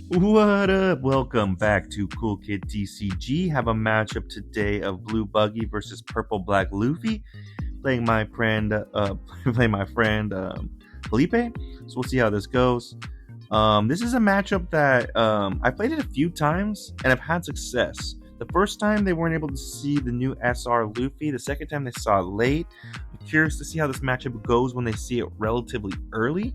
What up? Welcome back to Cool Kid TCG. Have a matchup today of Blue Buggy versus Purple Black Luffy. Playing my friend, playing my friend Felipe. So we'll see how this goes. This is a matchup that I played it a few times and I've had success. The first time they weren't able to see the new SR Luffy. The second time they saw it late. I'm curious to see how this matchup goes when they see it relatively early.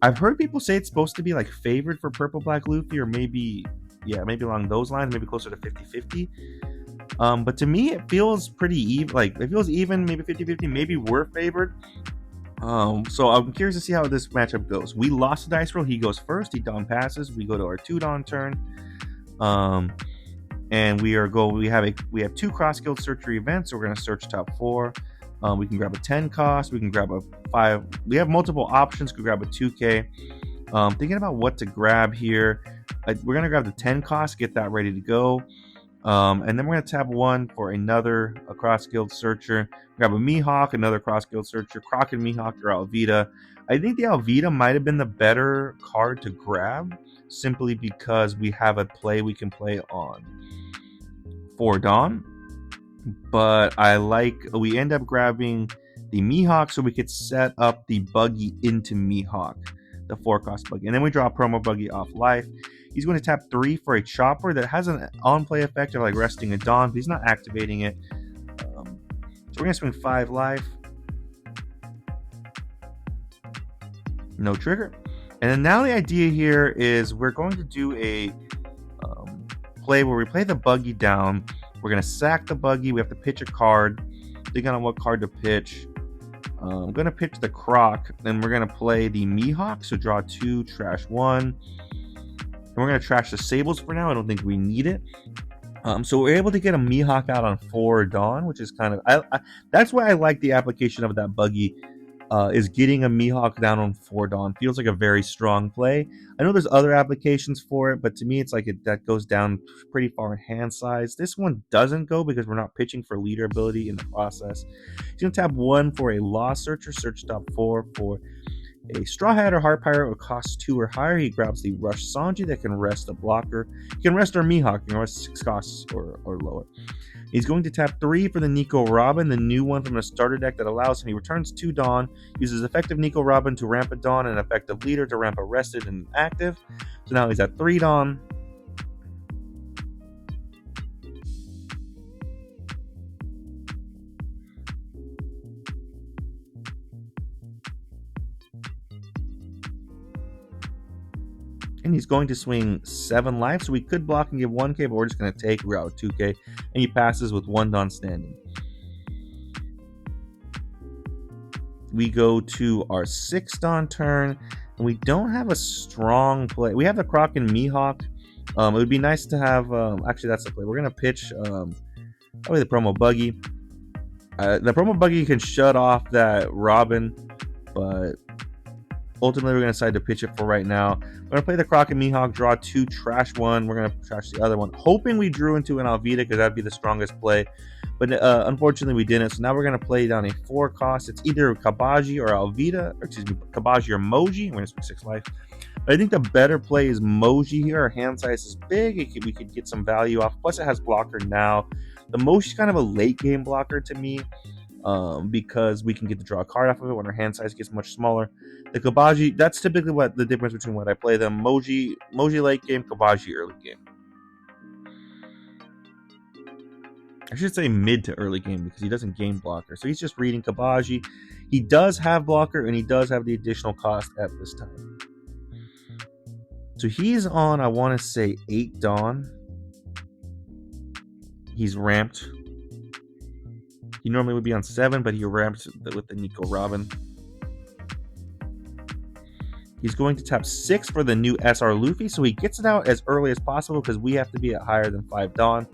I've heard people say it's supposed to be like favored for Purple Black Luffy, or maybe along those lines, maybe closer to 50-50. But to me, it feels pretty even. Like, it feels even, maybe 50-50, maybe we're favored. So I'm curious to see how this matchup goes. We lost the dice roll. He goes first. He Dawn passes. We go to our 2 Dawn turn. And we have 2 cross guild searcher events. So we're gonna search top 4. We can grab a 10 cost. We can grab a 5. We have multiple options. Could grab a 2K. Thinking about what to grab here. We're going to grab the 10 cost, get that ready to go. And then we're going to tab 1 for another cross guild searcher. Grab a Mihawk, another cross guild searcher. Croc and Mihawk or Alvita. I think the Alvita might have been the better card to grab, simply because we have a play we can play on 4 Dawn. But we end up grabbing the Mihawk so we could set up the Buggy into Mihawk, the 4-cost Buggy. And then we draw a promo Buggy off life. He's going to tap 3 for a Chopper that has an on-play effect of like resting a Dawn, but he's not activating it. So we're going to swing 5 life. No trigger. And then now the idea here is we're going to do a play where we play the Buggy down. We're going to sack the Buggy. We have to pitch a card. Thinking on what card to pitch. I'm going to pitch the Croc. Then we're going to play the Mihawk. So draw 2, trash 1. And we're going to trash the Sables for now. I don't think we need it. So we're able to get a Mihawk out on 4 Dawn, which is kind of... that's why I like the application of that Buggy. Is getting a Mihawk down on 4 Dawn. Feels like a very strong play. I know there's other applications for it, but to me it's like that goes down pretty far in hand size. This one doesn't go because we're not pitching for leader ability in the process. He's going to tap 1 for a Law Searcher, search top 4 for a Straw Hat or Heart Pirate with cost 2 or higher. He grabs the Rush Sanji that can rest a blocker. He can rest our Mihawk, you can rest 6 costs or lower. He's going to tap 3 for the Nico Robin, the new one from the starter deck that allows him. He returns 2 Dawn, uses effective Nico Robin to ramp a Dawn and effective leader to ramp a rested and active. So now he's at 3 Dawn. And he's going to swing 7 life, so we could block and give 1K, but we're just going to take route 2K, and he passes with 1 Dawn standing. We go to our 6 Dawn turn, and we don't have a strong play. We have the Croc and Mihawk. It would be nice to have... actually, that's the play. We're going to pitch probably the promo Buggy. The promo Buggy can shut off that Robin, but... ultimately, we're going to decide to pitch it for right now. We're going to play the Croc and Mihawk, draw 2, trash 1. We're going to trash the other one, hoping we drew into an Alvita because that'd be the strongest play. But unfortunately, we didn't. So now we're going to play down a 4 cost. It's either Kabaji or Alvita, or excuse me, Kabaji or Moji. We're going to swing 6 life. But I think the better play is Moji here. Our hand size is big. We could get some value off. Plus, it has blocker now. The Moji's kind of a late game blocker to me. Because we can get to draw a card off of it when our hand size gets much smaller. The Kabaji, that's typically what the difference between what I play them. Moji late game, Kabaji early game. I should say mid to early game because he doesn't game blocker. So he's just reading Kabaji. He does have blocker and he does have the additional cost at this time. So he's on, I want to say 8 Dawn. He's ramped. He normally would be on 7, but he ramps with the Nico Robin. He's going to tap 6 for the new SR Luffy, so he gets it out as early as possible because we have to be at higher than 5 Dawn.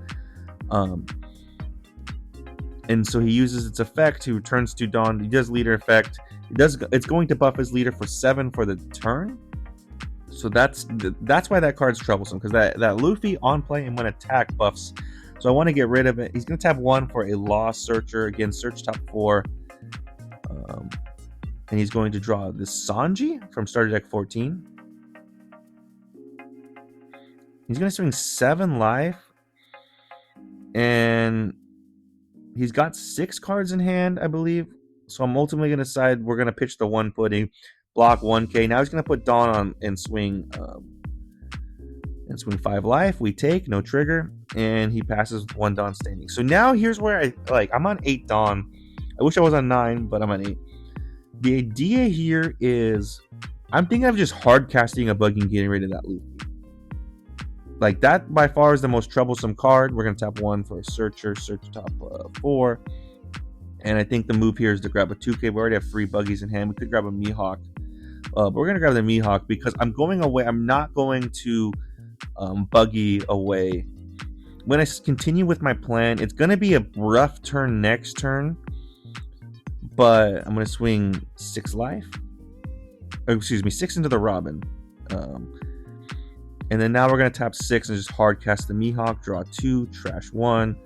And so he uses its effect. He returns 2 Dawn. He does leader effect. It's going to buff his leader for 7 for the turn. So that's why that card's troublesome, because that Luffy on play and when attack buffs. So I want to get rid of it. He's going to tap 1 for a Law Searcher. Again, search top 4. And he's going to draw this Sanji from starter deck 14. He's going to swing 7 life. And he's got 6 cards in hand, I believe. So I'm ultimately going to decide we're going to pitch the 1 footing, block 1k. Now he's going to put Dawn on and swing 5 life. We take, no trigger, and he passes with 1 Dawn standing. So now here's where I'm on 8 Dawn. I wish I was on 9, but I'm on 8. The idea here is I'm thinking of just hard casting a Buggy and getting rid of that Luffy. Like, that by far is the most troublesome card. We're going to tap 1 for a searcher, search top 4. And I think the move here is to grab a 2k. We already have 3 Buggies in hand. We could grab a Mihawk. But we're going to grab the Mihawk because I'm going away. I'm not going to Buggy away. When I continue with my plan, it's going to be a rough turn next turn. But I'm going to swing 6 life. Oh, excuse me, 6 into the Robin. And then now we're going to tap 6 and just hard cast the Mihawk, draw 2, trash 1.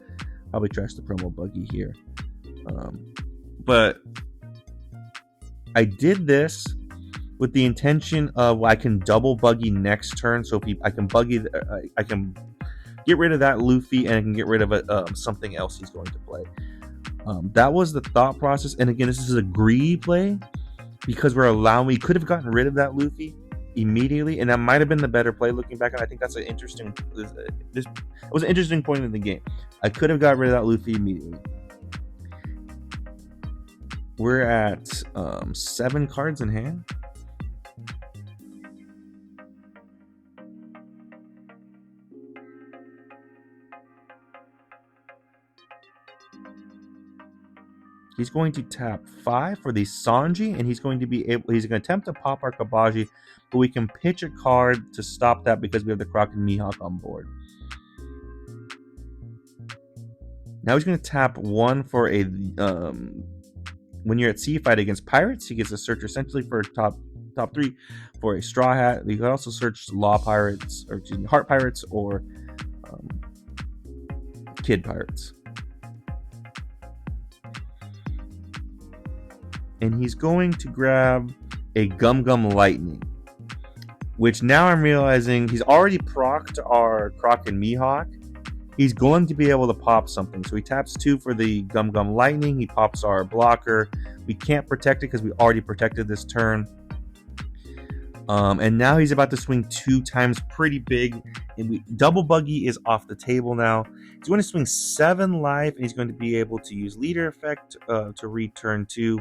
Probably trash the promo Buggy here. But I did this with the intention of I can double Buggy next turn. So if I can Buggy, I can get rid of that Luffy and I can get rid of something else he's going to play. That was the thought process. And again, this is a greedy play because we could have gotten rid of that Luffy immediately, and that might have been the better play looking back. And I think that's an interesting. It was an interesting point in the game. I could have got rid of that Luffy immediately. We're at 7 cards in hand. He's going to tap 5 for the Sanji, and he's going to attempt to pop our Kabaji, but we can pitch a card to stop that because we have the Croc and Mihawk on board. Now he's going to tap 1 for a when you're at sea fight against pirates, he gets a search essentially for top 3 for a Straw Hat. You can also search Heart Pirates or Kid Pirates. And he's going to grab a Gum Gum Lightning, which now I'm realizing he's already procced our Croc and Mihawk. He's going to be able to pop something. So he taps 2 for the Gum Gum Lightning. He pops our blocker. We can't protect it because we already protected this turn. And now he's about to swing 2 times pretty big. And double Buggy is off the table now. He's going to swing 7 life, and he's going to be able to use Leader Effect to return 2.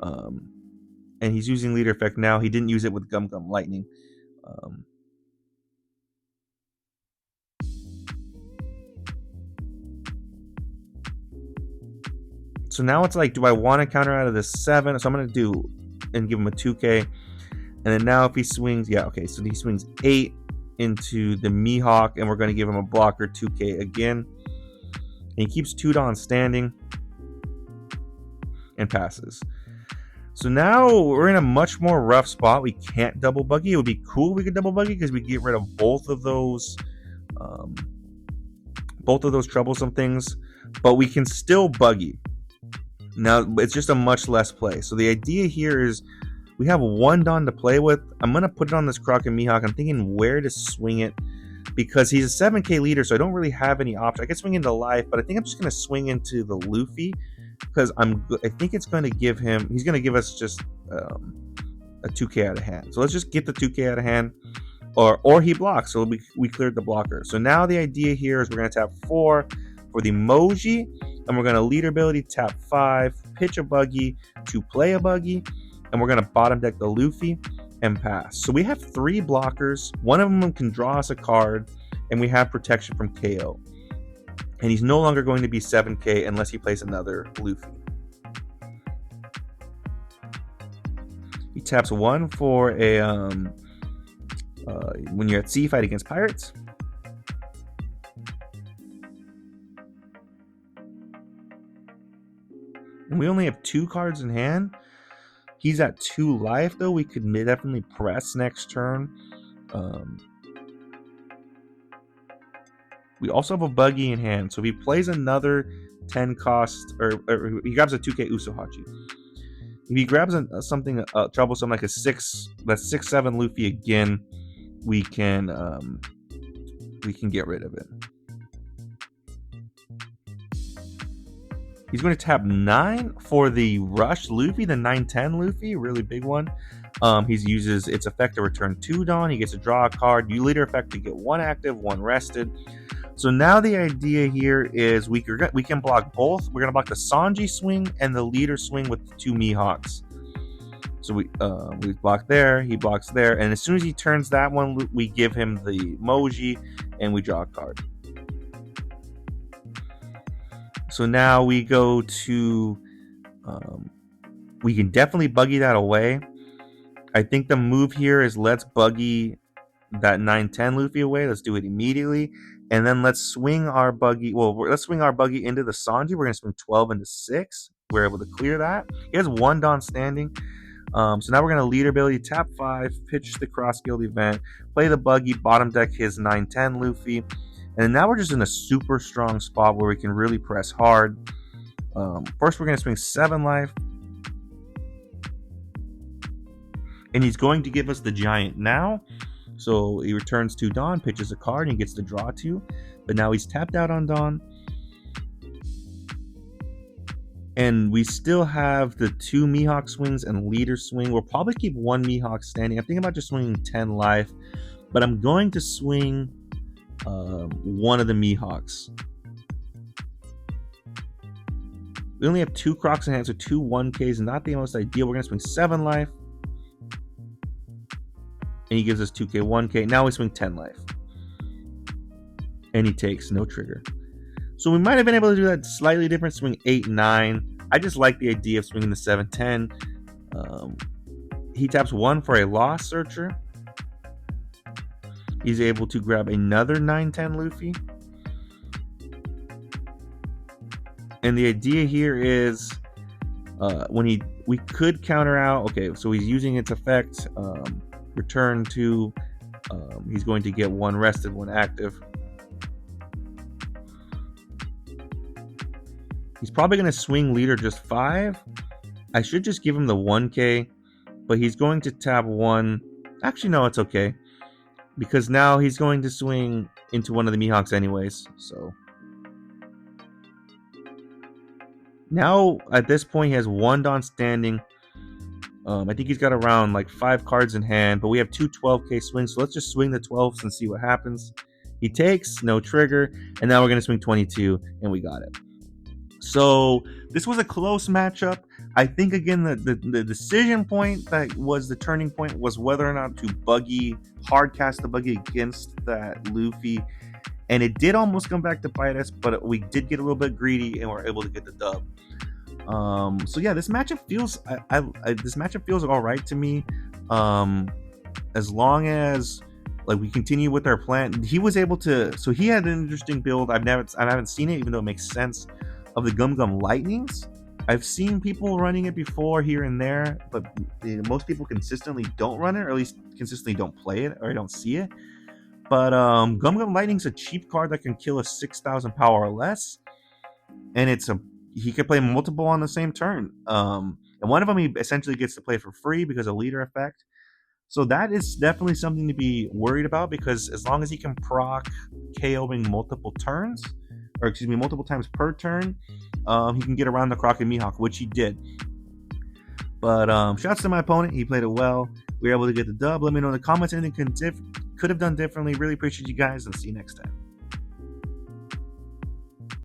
And he's using Leader Effect now. He didn't use it with Gum Gum Lightning. So now it's like, do I want to counter out of this 7? So I'm going to do and give him a 2k. And then now if he swings, so he swings 8 into the Mihawk, and we're going to give him a blocker 2k again. And he keeps 2 Dawn standing and passes. So now we're in a much more rough spot. We can't double Buggy. It would be cool if we could double Buggy because we get rid of both of those troublesome things. But we can still Buggy. Now it's just a much less play. So the idea here is we have 1 Dawn to play with. I'm gonna put it on this Croc and Mihawk. I'm thinking where to swing it because he's a 7k leader, so I don't really have any option. I could swing into life, but I think I'm just gonna swing into the Luffy. Because I think it's going to give him. He's going to give us just a 2k out of hand. So let's just get the 2k out of hand, or he blocks. So we cleared the blocker. So now the idea here is we're going to tap 4 for the Moji, and we're going to leader ability tap 5, pitch a Buggy to play a Buggy, and we're going to bottom deck the Luffy and pass. So we have 3 blockers. One of them can draw us a card, and we have protection from KO. And he's no longer going to be 7k unless he plays another Luffy. He taps 1 for a when you're at sea fight against pirates. And we only have 2 cards in hand. He's at 2 life though. We could definitely press next turn. We also have a Buggy in hand, so if he plays another 10 cost, or he grabs a 2k Usohachi. If he grabs something troublesome like a 6, that's 6/7 Luffy again, we can we can get rid of it. He's going to tap 9 for the Rush Luffy, the 9-10 Luffy, really big one. He uses its effect to return 2 Dawn. He gets to draw a card. You leader effect to get 1 active, 1 rested. So now the idea here is we can block both. We're going to block the Sanji swing and the leader swing with the 2 Mihawks. So we block there, he blocks there, and as soon as he turns that one, we give him the Moji and we draw a card. So now we go to, we can definitely Buggy that away. I think the move here is let's Buggy that 9-10 Luffy away. Let's do it immediately. And then let's swing our Buggy. Well, let's swing our Buggy into the Sanji. We're going to swing 12 into 6. We're able to clear that. He has 1 Dawn standing. So now we're going to leader ability, tap 5, pitch the cross guild event, play the Buggy, bottom deck his 9-10 Luffy. And now we're just in a super strong spot where we can really press hard. First, we're going to swing 7 life. And he's going to give us the Giant now. So he returns 2 Dawn, pitches a card, and he gets to draw 2. But now he's tapped out on Dawn. And we still have the 2 Mihawk swings and leader swing. We'll probably keep 1 Mihawk standing. I'm thinking about just swinging 10 life. But I'm going to swing one of the Mihawks. We only have 2 Crocs in hand, so 2 1Ks, not the most ideal. We're going to swing 7 life. And he gives us 2K, 1K. Now we swing 10 life. And he takes no trigger. So we might have been able to do that slightly different, swing 8, 9. I just like the idea of swinging the 7, 10. He taps 1 for a Lost Searcher. He's able to grab another 9-10 Luffy. And the idea here is we could counter out. Okay, so he's using its effect. Return 2. He's going to get 1 rested, 1 active. He's probably going to swing leader just 5. I should just give him the 1K, but he's going to tap 1. Actually, no, it's okay. Because now he's going to swing into one of the Mihawks anyways. So now at this point he has 1 Dawn standing. I think he's got around like 5 cards in hand, but we have 2 12K swings. So let's just swing the 12s and see what happens. He takes, no trigger, and now we're going to swing 22, and we got it. So this was a close matchup. I think, again, the decision point that was the turning point was whether or not to Buggy, hard cast the Buggy against that Luffy. And it did almost come back to bite us, but we did get a little bit greedy and were able to get the dub. So yeah, this matchup feels this matchup feels all right to me. As long as like we continue with our plan. He was able to, so he had an interesting build. I haven't seen it, even though it makes sense, of the Gum Gum Lightnings. I've seen people running it before here and there, but most people consistently don't run it, or at least consistently don't play it, or don't see it. But Gum Gum Lightning's a cheap card that can kill a 6,000 power or less, and he can play multiple on the same turn. And one of them he essentially gets to play for free because of leader effect. So that is definitely something to be worried about, because as long as he can proc KOing multiple times per turn, he can get around the Croc and Mihawk, which he did. But shouts to my opponent. He played it well. We were able to get the dub. Let me know in the comments anything could have done differently. Really appreciate you guys, and see you next time.